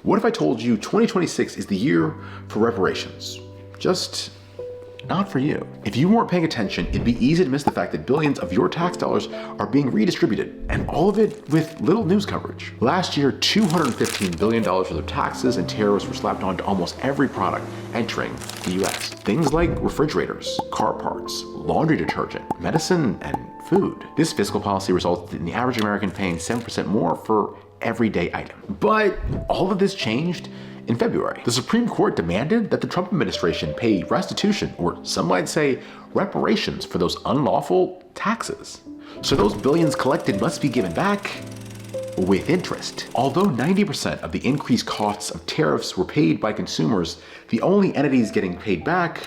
What if I told you 2026 is the year for reparations? Just not for you. If you weren't paying attention, it'd be easy to miss the fact that billions of your tax dollars are being redistributed, and all of it with little news coverage. Last year, $215 billion worth of taxes and tariffs were slapped onto almost every product entering the US. Things like refrigerators, car parts, laundry detergent, medicine, and food. This fiscal policy resulted in the average American paying 7% more for everyday item. But all of this changed in February. The Supreme Court demanded that the Trump administration pay restitution, or some might say reparations, for those unlawful taxes. So those billions collected must be given back with interest. Although 90% of the increased costs of tariffs were paid by consumers, the only entities getting paid back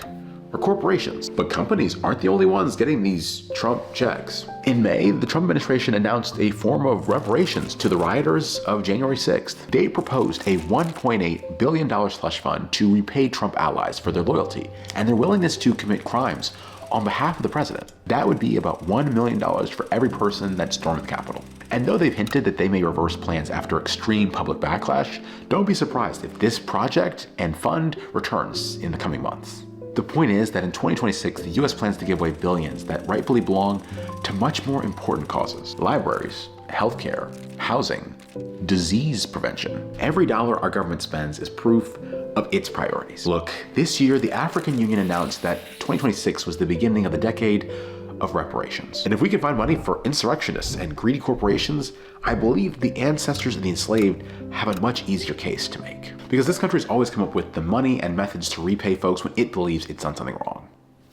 are corporations. But companies aren't the only ones getting these Trump checks. In May, the Trump administration announced a form of reparations to the rioters of January 6th. They proposed a $1.8 billion slush fund to repay Trump allies for their loyalty and their willingness to commit crimes on behalf of the president. That would be about $1 million for every person that stormed the Capitol. And though they've hinted that they may reverse plans after extreme public backlash, don't be surprised if this project and fund returns in the coming months. The point is that in 2026, the US plans to give away billions that rightfully belong to much more important causes: libraries, healthcare, housing, disease prevention. Every dollar our government spends is proof of its priorities. Look, this year, the African Union announced that 2026 was the beginning of the decade of reparations. And if we can find money for insurrectionists and greedy corporations, I believe the ancestors of the enslaved have a much easier case to make. Because this country's always come up with the money and methods to repay folks when it believes it's done something wrong.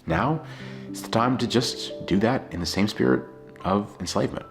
Now, it's the time to just do that in the same spirit of enslavement.